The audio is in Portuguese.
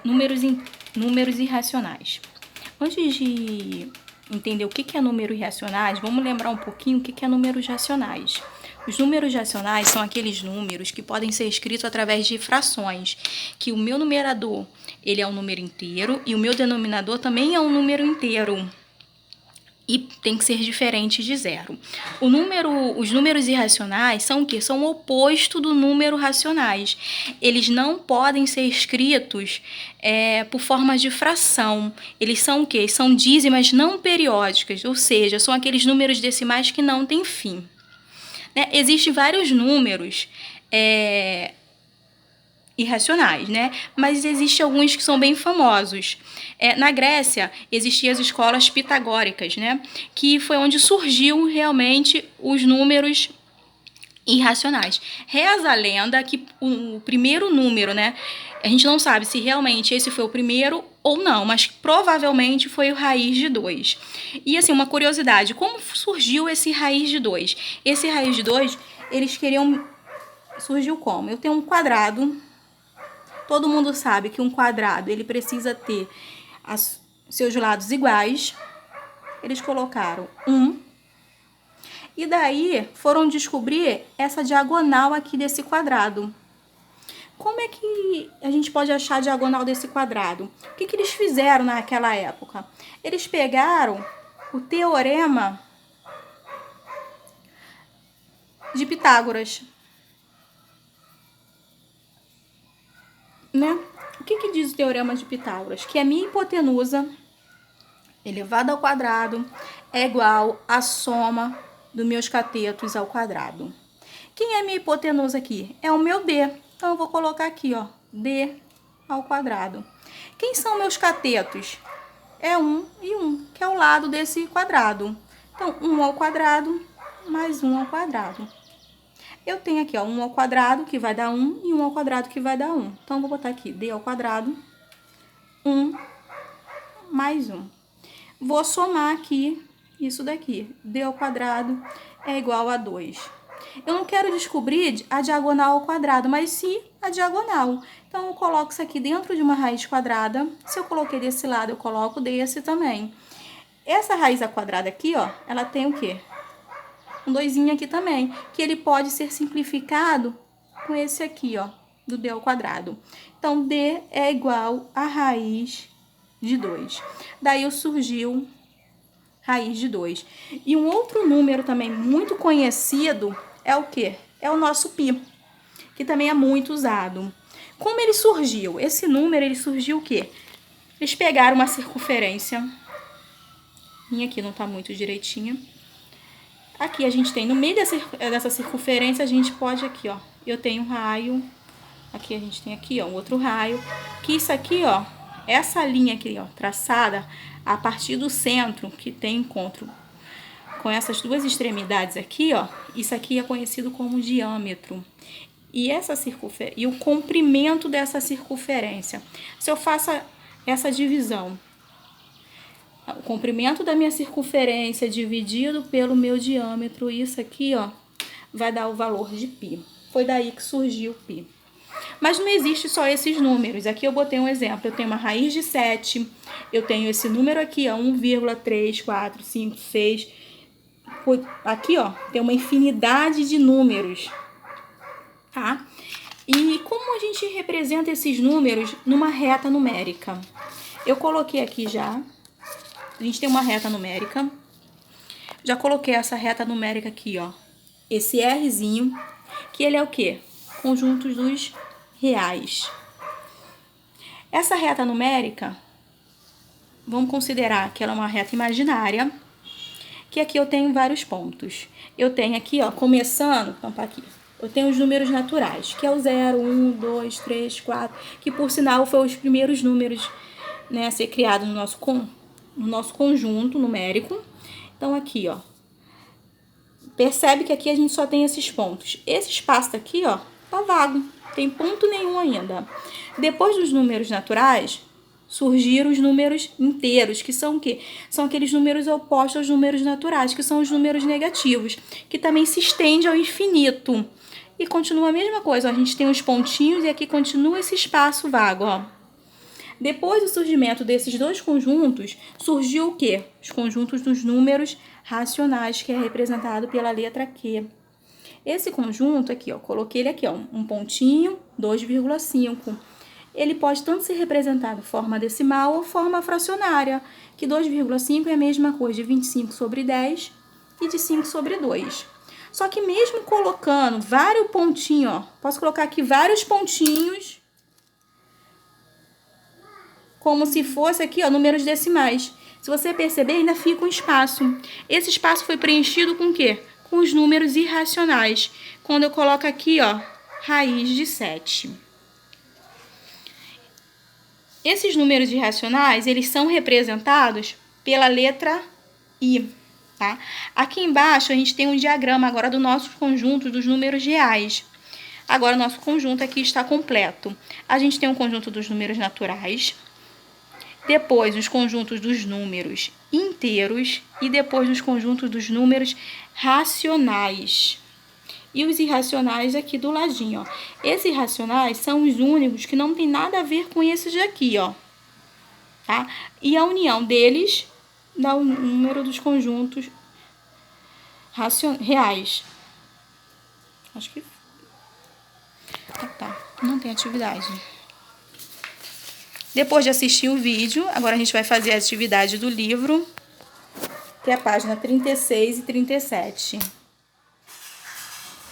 números irracionais. Antes de entender o que é números irracionais, vamos lembrar um pouquinho o que é números racionais. Os números racionais são aqueles números que podem ser escritos através de frações, que o meu numerador ele é um número inteiro e o meu denominador também é um número inteiro. E tem que ser diferente de zero. Os números irracionais são o quê? São o oposto do número racionais. Eles não podem ser escritos por formas de fração. Eles são o quê? São dízimas não periódicas, ou seja, são aqueles números decimais que não têm fim. Né? Existem vários números irracionais, né? Mas existem alguns que são bem famosos. Na Grécia, existiam as escolas pitagóricas, né? Que foi onde surgiu realmente os números irracionais. Reza a lenda que o primeiro número, né? A gente não sabe se realmente esse foi o primeiro ou não, mas provavelmente foi o raiz de 2. E assim, uma curiosidade, como surgiu esse raiz de 2? Esse raiz de 2, eles queriam... Surgiu como? Eu tenho um quadrado. Todo mundo sabe que um quadrado ele precisa ter seus lados iguais. Eles colocaram 1. E daí foram descobrir essa diagonal aqui desse quadrado. Como é que a gente pode achar a diagonal desse quadrado? O que eles fizeram naquela época? Eles pegaram o teorema de Pitágoras. Né? O que diz o teorema de Pitágoras? Que a minha hipotenusa elevada ao quadrado é igual à soma dos meus catetos ao quadrado. Quem é a minha hipotenusa aqui? É o meu D. Então, eu vou colocar aqui, ó, D ao quadrado. Quem são meus catetos? É 1 e 1, que é o lado desse quadrado. Então, 1 ao quadrado mais 1 ao quadrado. Eu tenho aqui, ó, 1 ao quadrado, que vai dar 1, e 1 ao quadrado, que vai dar 1. Então, eu vou botar aqui D ao quadrado, 1 mais 1. Vou somar aqui isso daqui. D ao quadrado é igual a 2. Eu não quero descobrir a diagonal ao quadrado, mas sim a diagonal. Então, eu coloco isso aqui dentro de uma raiz quadrada. Se eu coloquei desse lado, eu coloco desse também. Essa raiz quadrada aqui, ó, ela tem o quê? Um 2 aqui também, que ele pode ser simplificado com esse aqui, ó, do D ao quadrado. Então, D é igual a raiz de 2. Daí surgiu raiz de 2. E um outro número também muito conhecido é o quê? É o nosso π, que também é muito usado. Como ele surgiu? Esse número, ele surgiu o quê? Eles pegaram uma circunferência. Minha aqui não tá muito direitinha. Aqui a gente tem, no meio dessa circunferência, a gente pode aqui, ó. Eu tenho um raio. Aqui a gente tem aqui, ó, um outro raio. Que isso aqui, ó, essa linha aqui, ó, traçada a partir do centro, que tem encontro com essas duas extremidades aqui, ó, isso aqui é conhecido como diâmetro. E o comprimento dessa circunferência. Se eu faço essa divisão, o comprimento da minha circunferência dividido pelo meu diâmetro, isso aqui, ó, vai dar o valor de π. Foi daí que surgiu o π. Mas não existe só esses números. Aqui eu botei um exemplo. Eu tenho uma raiz de 7. Eu tenho esse número aqui, ó, 1,345,6. Aqui, ó, tem uma infinidade de números, tá? E como a gente representa esses números numa reta numérica? Eu coloquei aqui já. A gente tem uma reta numérica. Já coloquei essa reta numérica aqui, ó. Esse Rzinho, que ele é o quê? Conjuntos dos reais. Essa reta numérica, vamos considerar que ela é uma reta imaginária, que aqui eu tenho vários pontos. Eu tenho aqui, ó, começando, vamos para aqui. Eu tenho os números naturais, que é o 0, 1, 2, 3, 4, que por sinal foram os primeiros números, né, a ser criados no nosso conjunto numérico. Então, aqui, ó, percebe que aqui a gente só tem esses pontos. Esse espaço aqui, ó, tá vago, tem ponto nenhum ainda. Depois dos números naturais, surgiram os números inteiros, que são o quê? São aqueles números opostos aos números naturais, que são os números negativos, que também se estende ao infinito. E continua a mesma coisa, ó, a gente tem os pontinhos e aqui continua esse espaço vago, ó. Depois do surgimento desses dois conjuntos, surgiu o quê? Os conjuntos dos números racionais, que é representado pela letra Q. Esse conjunto aqui, ó, coloquei ele aqui, ó, um pontinho, 2,5. Ele pode tanto ser representado forma decimal ou forma fracionária, que 2,5 é a mesma coisa de 25 sobre 10 e de 5 sobre 2. Só que mesmo colocando vários pontinhos, ó, posso colocar aqui vários pontinhos, como se fosse aqui, ó, números decimais. Se você perceber, ainda fica um espaço. Esse espaço foi preenchido com o quê? Com os números irracionais. Quando eu coloco aqui, ó, raiz de 7. Esses números irracionais, eles são representados pela letra I, tá? Aqui embaixo a gente tem um diagrama agora do nosso conjunto dos números reais. Agora o nosso conjunto aqui está completo. A gente tem um conjunto dos números naturais, depois os conjuntos dos números inteiros e depois os conjuntos dos números racionais. E os irracionais aqui do ladinho, ó. Esses irracionais são os únicos que não tem nada a ver com esses daqui, ó. Tá? E a união deles dá o número dos conjuntos reais. Acho que... tá, não tem atividade. Depois de assistir o vídeo, agora a gente vai fazer a atividade do livro, que é a página 36 e 37.